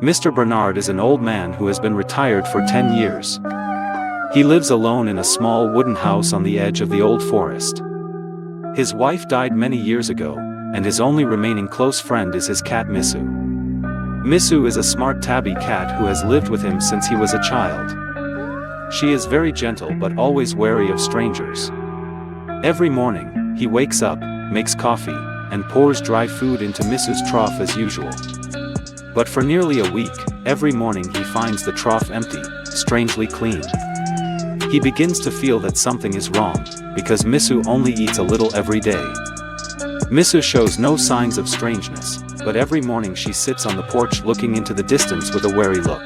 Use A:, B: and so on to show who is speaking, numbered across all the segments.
A: Mr. Bernard is an old man who has been retired for 10 years. He lives alone in a small wooden house on the edge of the old forest. His wife died many years ago, and his only remaining close friend is his cat Missu. Missu is a smart tabby cat who has lived with him since he was a child. She is very gentle but always wary of strangers. Every morning, he wakes up, makes coffee, and pours dry food into Missu's trough as usual. But for nearly a week, every morning he finds the trough empty, strangely clean. He begins to feel that something is wrong, because Missu only eats a little every day. Missu shows no signs of strangeness, but every morning she sits on the porch looking into the distance with a wary look.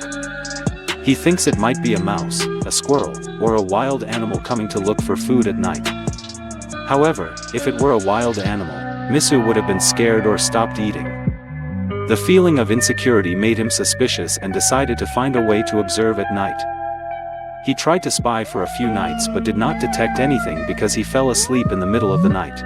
A: He thinks it might be a mouse, a squirrel, or a wild animal coming to look for food at night. However, if it were a wild animal, Missu would have been scared or stopped eating. The feeling of insecurity made him suspicious and decided to find a way to observe at night. He tried to spy for a few nights but did not detect anything because he fell asleep in the middle of the night.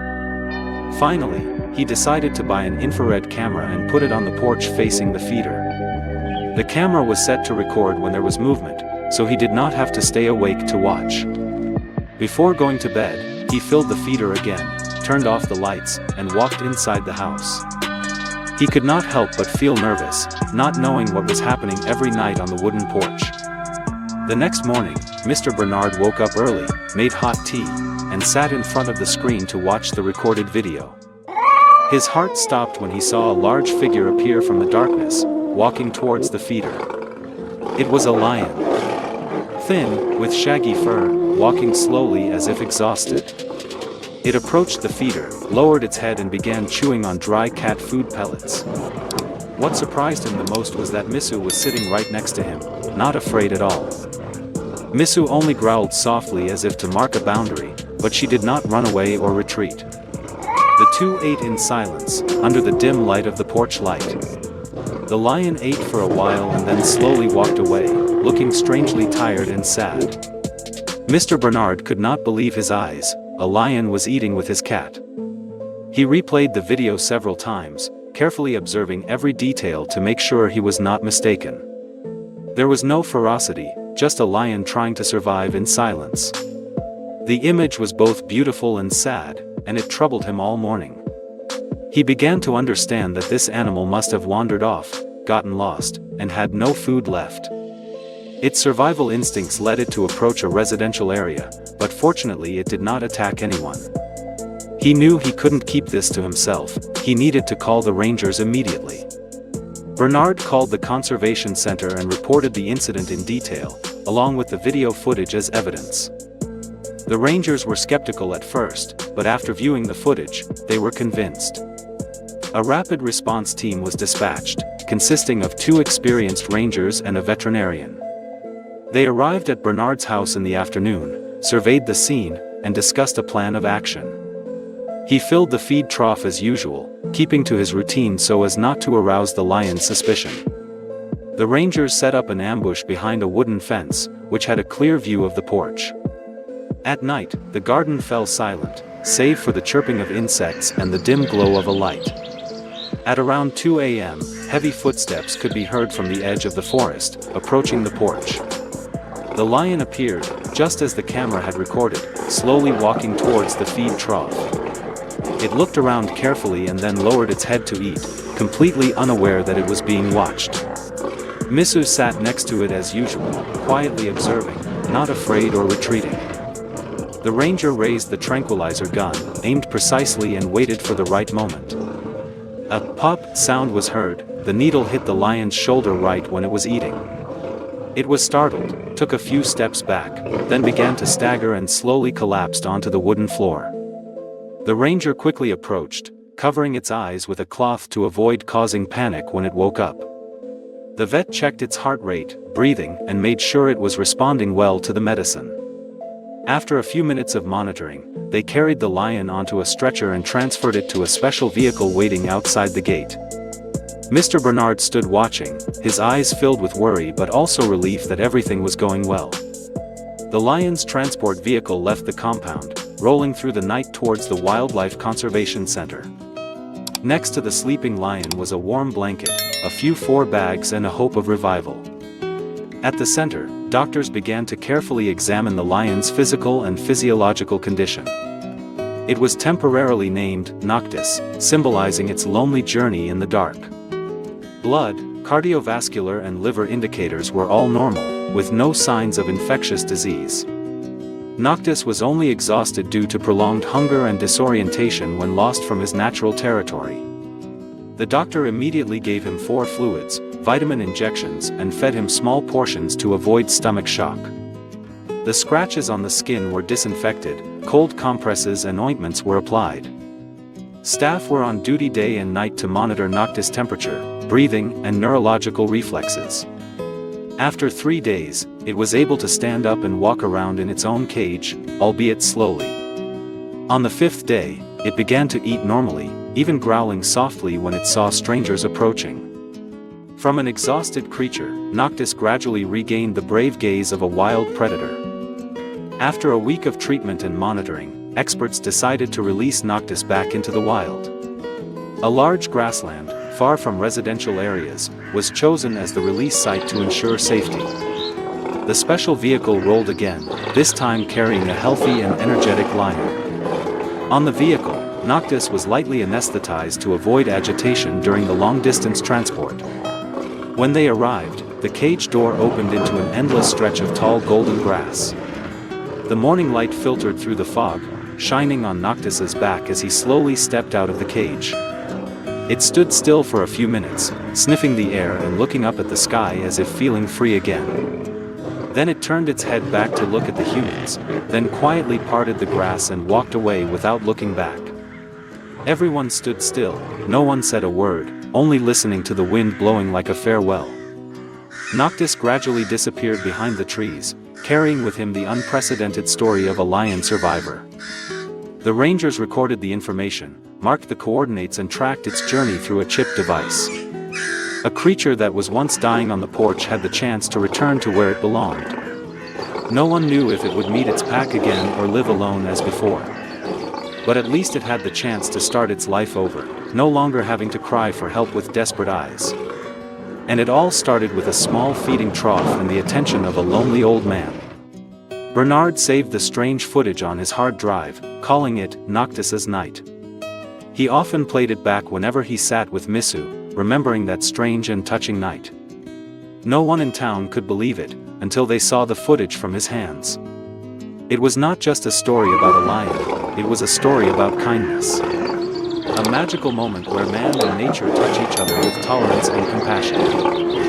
A: Finally, he decided to buy an infrared camera and put it on the porch facing the feeder. The camera was set to record when there was movement, so he did not have to stay awake to watch. Before going to bed, he filled the feeder again, turned off the lights, and walked inside the house. He could not help but feel nervous, not knowing what was happening every night on the wooden porch. The next morning, Mr. Bernard woke up early, made hot tea, and sat in front of the screen to watch the recorded video. His heart stopped when he saw a large figure appear from the darkness, walking towards the feeder. It was a lion. Thin, with shaggy fur, walking slowly as if exhausted. It approached the feeder, lowered its head and began chewing on dry cat food pellets. What surprised him the most was that Missu was sitting right next to him, not afraid at all. Missu only growled softly as if to mark a boundary, but she did not run away or retreat. The two ate in silence, under the dim light of the porch light. The lion ate for a while and then slowly walked away, looking strangely tired and sad. Mr. Bernard could not believe his eyes. A lion was eating with his cat. He replayed the video several times, carefully observing every detail to make sure he was not mistaken. There was no ferocity, just a lion trying to survive in silence. The image was both beautiful and sad, and it troubled him all morning. He began to understand that this animal must have wandered off, gotten lost, and had no food left. Its survival instincts led it to approach a residential area, but fortunately it did not attack anyone. He knew he couldn't keep this to himself, he needed to call the rangers immediately. Bernard called the conservation center and reported the incident in detail, along with the video footage as evidence. The rangers were skeptical at first, but after viewing the footage, they were convinced. A rapid response team was dispatched, consisting of 2 experienced rangers and a veterinarian. They arrived at Bernard's house in the afternoon, surveyed the scene, and discussed a plan of action. He filled the feed trough as usual, keeping to his routine so as not to arouse the lion's suspicion. The rangers set up an ambush behind a wooden fence, which had a clear view of the porch. At night, the garden fell silent, save for the chirping of insects and the dim glow of a light. At around 2 a.m., heavy footsteps could be heard from the edge of the forest, approaching the porch. The lion appeared, just as the camera had recorded, slowly walking towards the feed trough. It looked around carefully and then lowered its head to eat, completely unaware that it was being watched. Missu sat next to it as usual, quietly observing, not afraid or retreating. The ranger raised the tranquilizer gun, aimed precisely and waited for the right moment. A pop sound was heard, the needle hit the lion's shoulder right when it was eating. It was startled, took a few steps back, then began to stagger and slowly collapsed onto the wooden floor. The ranger quickly approached, covering its eyes with a cloth to avoid causing panic when it woke up. The vet checked its heart rate, breathing, and made sure it was responding well to the medicine. After a few minutes of monitoring, they carried the lion onto a stretcher and transferred it to a special vehicle waiting outside the gate. Mr. Bernard stood watching, his eyes filled with worry but also relief that everything was going well. The lion's transport vehicle left the compound, rolling through the night towards the Wildlife Conservation Center. Next to the sleeping lion was a warm blanket, a few 4 bags and a hope of revival. At the center, doctors began to carefully examine the lion's physical and physiological condition. It was temporarily named Noctis, symbolizing its lonely journey in the dark. Blood, cardiovascular and liver indicators were all normal, with no signs of infectious disease. Noctis was only exhausted due to prolonged hunger and disorientation when lost from his natural territory. The doctor immediately gave him 4 fluids, vitamin injections, and fed him small portions to avoid stomach shock. The scratches on the skin were disinfected, cold compresses and ointments were applied. Staff were on duty day and night to monitor Noctis' temperature, breathing, and neurological reflexes. After 3 days, it was able to stand up and walk around in its own cage, albeit slowly. On the 5th day, it began to eat normally, even growling softly when it saw strangers approaching. From an exhausted creature, Noctis gradually regained the brave gaze of a wild predator. After a week of treatment and monitoring, experts decided to release Noctis back into the wild. A large grassland, far from residential areas, was chosen as the release site to ensure safety. The special vehicle rolled again, this time carrying a healthy and energetic lion. On the vehicle, Noctis was lightly anesthetized to avoid agitation during the long-distance transport. When they arrived, the cage door opened into an endless stretch of tall golden grass. The morning light filtered through the fog, shining on Noctis's back as he slowly stepped out of the cage. It stood still for a few minutes, sniffing the air and looking up at the sky as if feeling free again. Then it turned its head back to look at the humans, then quietly parted the grass and walked away without looking back. Everyone stood still, no one said a word, only listening to the wind blowing like a farewell. Noctis gradually disappeared behind the trees, carrying with him the unprecedented story of a lion survivor. The rangers recorded the information, marked the coordinates and tracked its journey through a chip device. A creature that was once dying on the porch had the chance to return to where it belonged. No one knew if it would meet its pack again or live alone as before. But at least it had the chance to start its life over, no longer having to cry for help with desperate eyes. And it all started with a small feeding trough and the attention of a lonely old man. Bernard saved the strange footage on his hard drive, calling it Noctis's Night. He often played it back whenever he sat with Misu, remembering that strange and touching night. No one in town could believe it, until they saw the footage from his hands. It was not just a story about a lion, it was a story about kindness. A magical moment where man and nature touch each other with tolerance and compassion.